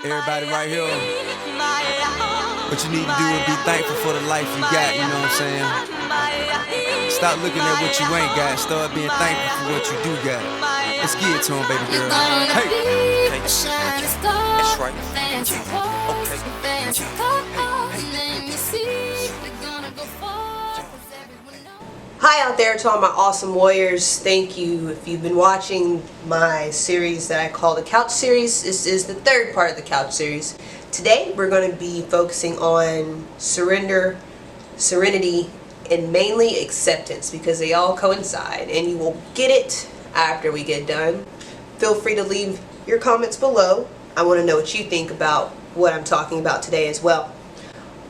Everybody right here, what you need to do is be thankful for the life you got, you know what I'm saying? Stop looking at what you ain't got, start being thankful for what you do got. Let's get it to him, baby girl. Hey! That's right. Hi out there to all my awesome warriors. Thank you. If you've been watching my series that I call the Couch Series, this is the third part of the Couch Series. Today we're going to be focusing on surrender, serenity, and mainly acceptance because they all coincide and you will get it after we get done. Feel free to leave your comments below. I want to know what you think about what I'm talking about today as well.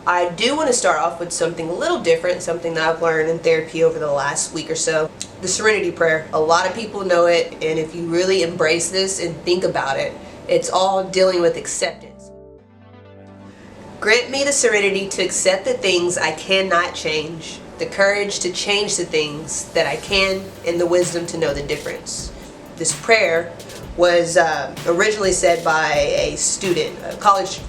I do want to start off with something a little different, something that I've learned in therapy over the last week or so. The Serenity Prayer. A lot of people know it, and if you really embrace this and think about it, it's all dealing with acceptance. Grant me the serenity to accept the things I cannot change, the courage to change the things that I can, and the wisdom to know the difference. This prayer was originally said by a student, a college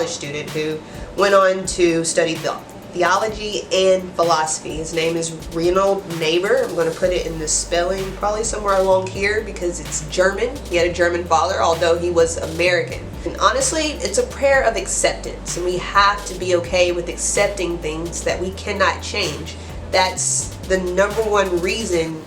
student who went on to study theology and philosophy. His name is Reinhold Niebuhr. I'm going to put it in the spelling probably somewhere along here because it's German. He had a German father, although he was American. And honestly, it's a prayer of acceptance, and we have to be okay with accepting things that we cannot change. That's the number one reason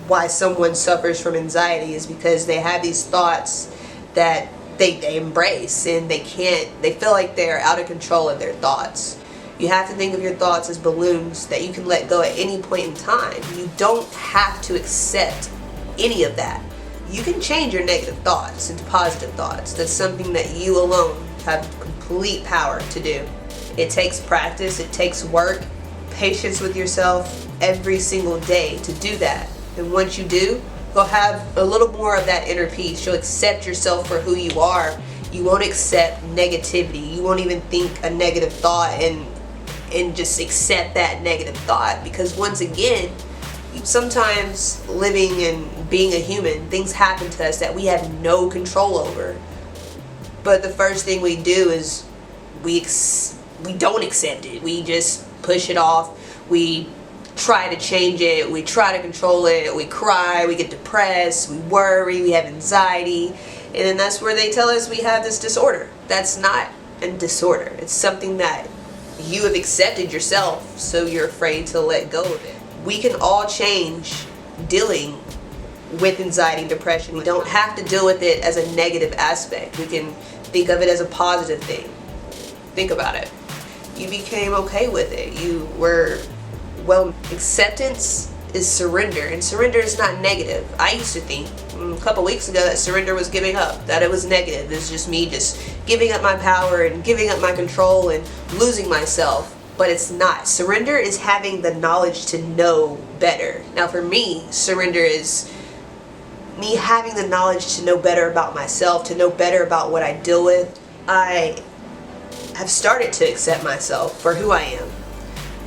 why someone suffers from anxiety, is because they have these thoughts that they embrace and they feel like they're out of control of their thoughts. You have to think of your thoughts as balloons that you can let go at any point in time. You don't have to accept any of that. You can change your negative thoughts into positive thoughts. That's something that you alone have complete power to do. It takes practice, it takes work, patience with yourself every single day to do that. And once you do, you'll have a little more of that inner peace. You'll accept yourself for who you are. You won't accept negativity. You won't even think a negative thought and just accept that negative thought. Because once again, sometimes living and being a human, things happen to us that we have no control over. But the first thing we do is we don't accept it. We just push it off. We try to change it, we try to control it, we cry, we get depressed, we worry, we have anxiety, and then that's where they tell us we have this disorder. That's not a disorder. It's something that you have accepted yourself, so you're afraid to let go of it. We can all change dealing with anxiety and depression. We don't have to deal with it as a negative aspect. We can think of it as a positive thing. Think about it. You became okay with it. Well, acceptance is surrender, and surrender is not negative. I used to think a couple weeks ago that surrender was giving up, that it was negative. It's just me just giving up my power and giving up my control and losing myself. But it's not. Surrender is having the knowledge to know better. Now for me, surrender is me having the knowledge to know better about myself, to know better about what I deal with. I have started to accept myself for who I am.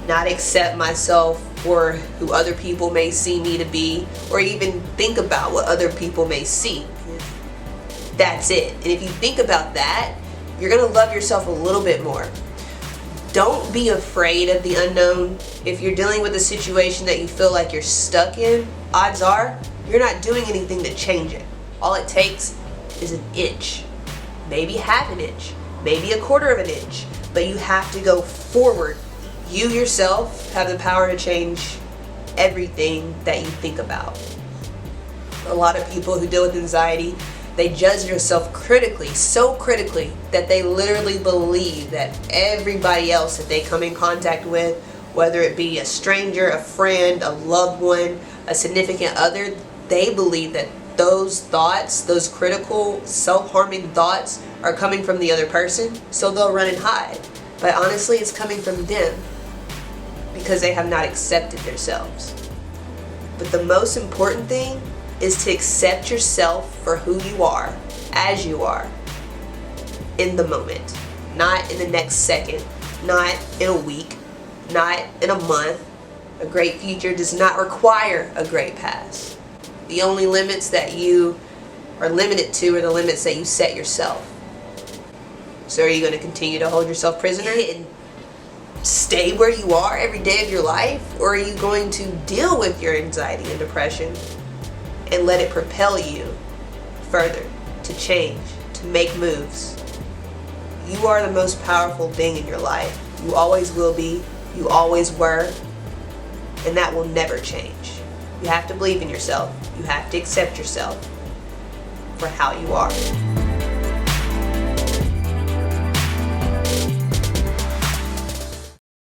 Not accept myself for who other people may see me to be, or even think about what other people may see. That's it. And if you think about that, you're going to love yourself a little bit more. Don't be afraid of the unknown. If you're dealing with a situation that you feel like you're stuck in, odds are you're not doing anything to change it. All it takes is an inch, maybe half an inch, maybe a quarter of an inch, but you have to go forward. You yourself have the power to change everything that you think about. A lot of people who deal with anxiety, they judge themselves critically, so critically that they literally believe that everybody else that they come in contact with, whether it be a stranger, a friend, a loved one, a significant other, they believe that those thoughts, those critical, self-harming thoughts are coming from the other person, so they'll run and hide. But honestly, it's coming from them, because they have not accepted themselves. But the most important thing is to accept yourself for who you are, as you are, in the moment, not in the next second, not in a week, not in a month. A great future does not require a great past. The only limits that you are limited to are the limits that you set yourself. So are you going to continue to hold yourself prisoner and stay where you are every day of your life? Or are you going to deal with your anxiety and depression and let it propel you further, to change, to make moves? You are the most powerful thing in your life. You always will be. You always were. And that will never change. You have to believe in yourself. You have to accept yourself for how you are.